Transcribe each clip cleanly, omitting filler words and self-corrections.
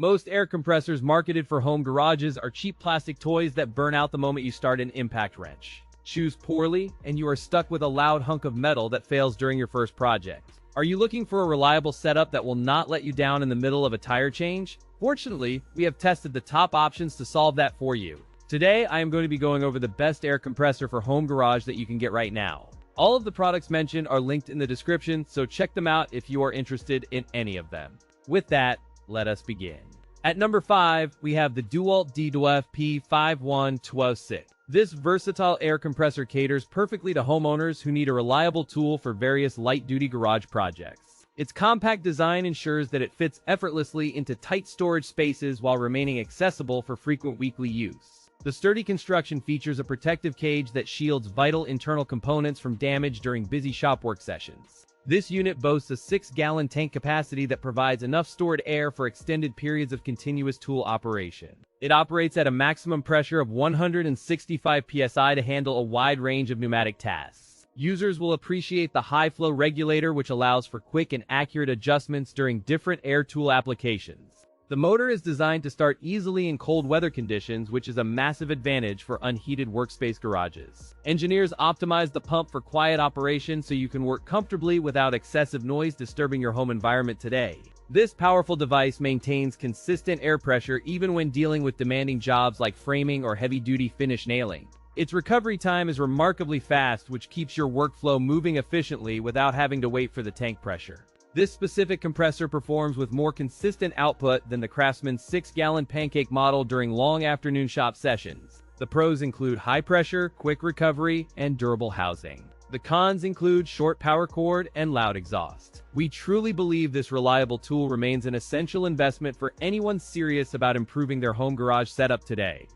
Most air compressors marketed for home garages are cheap plastic toys that burn out the moment you start an impact wrench. Choose poorly, and you are stuck with a loud hunk of metal that fails during your first project. Are you looking for a reliable setup that will not let you down in the middle of a tire change? Fortunately, we have tested the top options to solve that for you. Today, I am going to be going over the best air compressor for home garage that you can get right now. All of the products mentioned are linked in the description, so check them out if you are interested in any of them. With that, let us begin. At number 5, we have the DEWALT DWFP55126. This versatile air compressor caters perfectly to homeowners who need a reliable tool for various light-duty garage projects. Its compact design ensures that it fits effortlessly into tight storage spaces while remaining accessible for frequent weekly use. The sturdy construction features a protective cage that shields vital internal components from damage during busy shop work sessions. This unit boasts a 6-gallon tank capacity that provides enough stored air for extended periods of continuous tool operation. It operates at a maximum pressure of 165 psi to handle a wide range of pneumatic tasks. Users will appreciate the high-flow regulator, which allows for quick and accurate adjustments during different air tool applications. The motor is designed to start easily in cold weather conditions, which is a massive advantage for unheated workspace garages. Engineers optimize the pump for quiet operation so you can work comfortably without excessive noise disturbing your home environment today. This powerful device maintains consistent air pressure even when dealing with demanding jobs like framing or heavy-duty finish nailing. Its recovery time is remarkably fast, which keeps your workflow moving efficiently without having to wait for the tank pressure. This specific compressor performs with more consistent output than the Craftsman's 6-gallon pancake model during long afternoon shop sessions. The pros include high pressure, quick recovery, and durable housing. The cons include short power cord and loud exhaust. We truly believe this reliable tool remains an essential investment for anyone serious about improving their home garage setup today.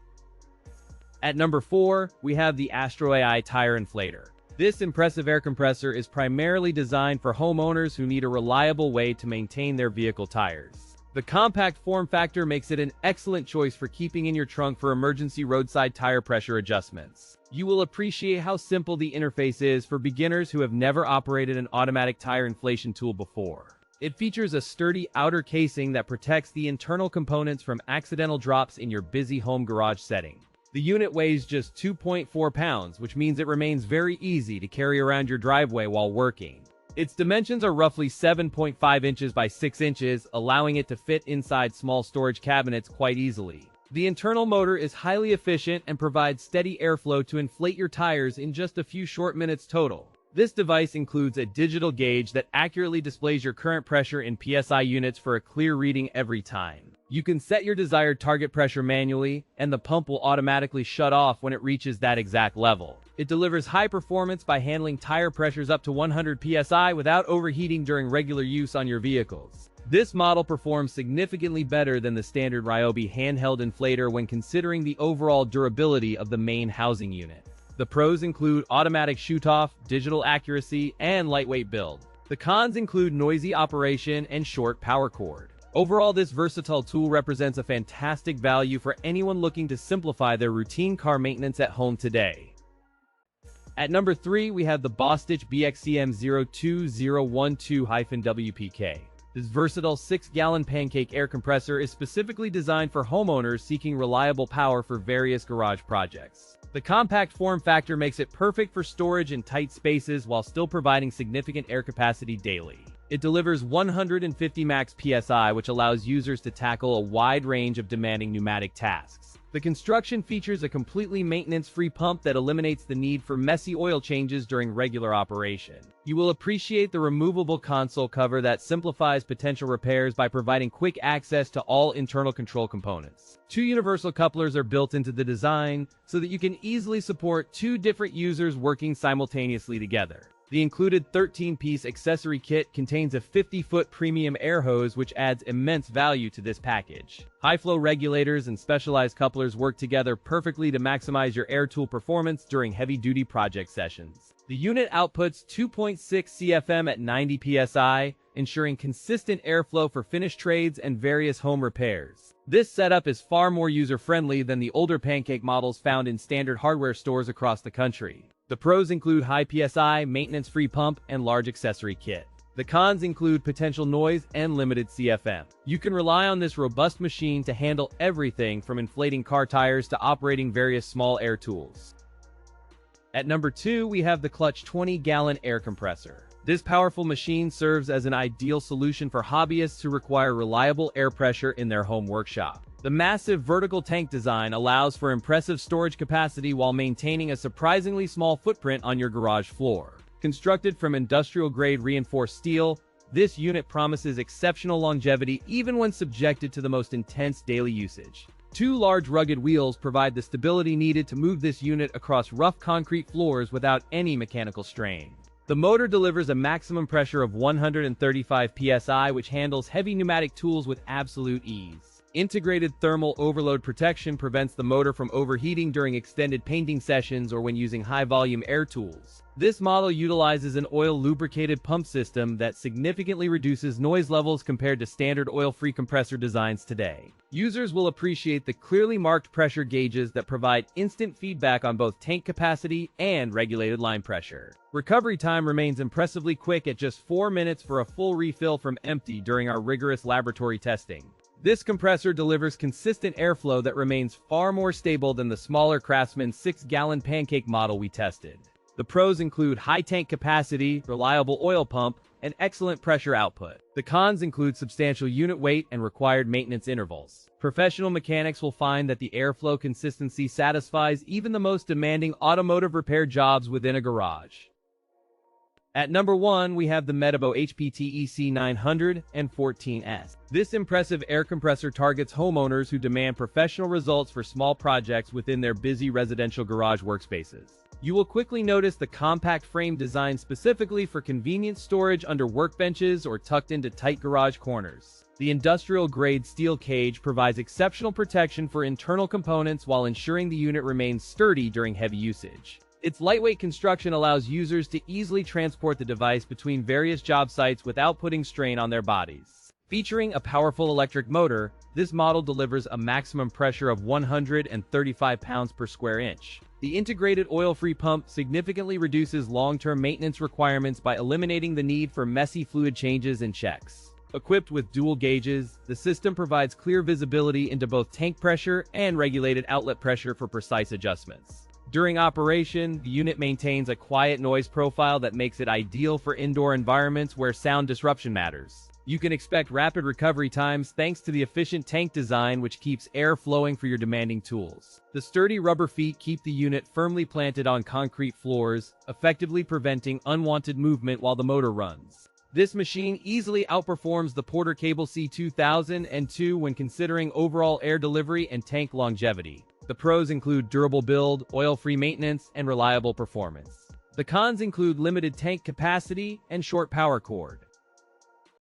At number 4, we have the AstroAI Tire Inflator. This impressive air compressor is primarily designed for homeowners who need a reliable way to maintain their vehicle tires. The compact form factor makes it an excellent choice for keeping in your trunk for emergency roadside tire pressure adjustments. You will appreciate how simple the interface is for beginners who have never operated an automatic tire inflation tool before. It features a sturdy outer casing that protects the internal components from accidental drops in your busy home garage setting. The unit weighs just 2.4 pounds, which means it remains very easy to carry around your driveway while working. Its dimensions are roughly 7.5 inches by 6 inches, allowing it to fit inside small storage cabinets quite easily. The internal motor is highly efficient and provides steady airflow to inflate your tires in just a few short minutes total. This device includes a digital gauge that accurately displays your current pressure in PSI units for a clear reading every time. You can set your desired target pressure manually, and the pump will automatically shut off when it reaches that exact level. It delivers high performance by handling tire pressures up to 100 psi without overheating during regular use on your vehicles. This model performs significantly better than the standard Ryobi handheld inflator when considering the overall durability of the main housing unit. The pros include automatic shoot-off, digital accuracy, and lightweight build. The cons include noisy operation and short power cord. Overall, this versatile tool represents a fantastic value for anyone looking to simplify their routine car maintenance at home today. At number 3, we have the Bostitch BXCM02012-WPK. This versatile 6-gallon pancake air compressor is specifically designed for homeowners seeking reliable power for various garage projects. The compact form factor makes it perfect for storage in tight spaces while still providing significant air capacity daily. It delivers 150 max PSI, which allows users to tackle a wide range of demanding pneumatic tasks. The construction features a completely maintenance-free pump that eliminates the need for messy oil changes during regular operation. You will appreciate the removable console cover that simplifies potential repairs by providing quick access to all internal control components. 2 universal couplers are built into the design so that you can easily support 2 different users working simultaneously together. The included 13-piece accessory kit contains a 50-foot premium air hose, which adds immense value to this package. High-flow regulators and specialized couplers work together perfectly to maximize your air tool performance during heavy-duty project sessions. The unit outputs 2.6 CFM at 90 psi, ensuring consistent airflow for finished trades and various home repairs. This setup is far more user-friendly than the older pancake models found in standard hardware stores across the country. The pros include high PSI, maintenance-free pump, and large accessory kit. The cons include potential noise and limited CFM. You can rely on this robust machine to handle everything from inflating car tires to operating various small air tools. At number 2, we have the Klutch 20-gallon air compressor. This powerful machine serves as an ideal solution for hobbyists who require reliable air pressure in their home workshop. The massive vertical tank design allows for impressive storage capacity while maintaining a surprisingly small footprint on your garage floor. Constructed from industrial-grade reinforced steel, this unit promises exceptional longevity even when subjected to the most intense daily usage. 2 large rugged wheels provide the stability needed to move this unit across rough concrete floors without any mechanical strain. The motor delivers a maximum pressure of 135 psi, which handles heavy pneumatic tools with absolute ease. Integrated thermal overload protection prevents the motor from overheating during extended painting sessions or when using high-volume air tools. This model utilizes an oil-lubricated pump system that significantly reduces noise levels compared to standard oil-free compressor designs today. Users will appreciate the clearly marked pressure gauges that provide instant feedback on both tank capacity and regulated line pressure. Recovery time remains impressively quick at just 4 minutes for a full refill from empty during our rigorous laboratory testing. This compressor delivers consistent airflow that remains far more stable than the smaller Craftsman 6-gallon pancake model we tested. The pros include high tank capacity, reliable oil pump, and excellent pressure output. The cons include substantial unit weight and required maintenance intervals. Professional mechanics will find that the airflow consistency satisfies even the most demanding automotive repair jobs within a garage. At number 1, we have the Metabo HPT EC914S. This impressive air compressor targets homeowners who demand professional results for small projects within their busy residential garage workspaces. You will quickly notice the compact frame designed specifically for convenient storage under workbenches or tucked into tight garage corners. The industrial-grade steel cage provides exceptional protection for internal components while ensuring the unit remains sturdy during heavy usage. Its lightweight construction allows users to easily transport the device between various job sites without putting strain on their bodies. Featuring a powerful electric motor, this model delivers a maximum pressure of 135 pounds per square inch. The integrated oil-free pump significantly reduces long-term maintenance requirements by eliminating the need for messy fluid changes and checks. Equipped with dual gauges, the system provides clear visibility into both tank pressure and regulated outlet pressure for precise adjustments. During operation, the unit maintains a quiet noise profile that makes it ideal for indoor environments where sound disruption matters. You can expect rapid recovery times thanks to the efficient tank design, which keeps air flowing for your demanding tools. The sturdy rubber feet keep the unit firmly planted on concrete floors, effectively preventing unwanted movement while the motor runs. This machine easily outperforms the Porter Cable C2002 when considering overall air delivery and tank longevity. The pros include durable build, oil-free maintenance, and reliable performance. The cons include limited tank capacity and short power cord.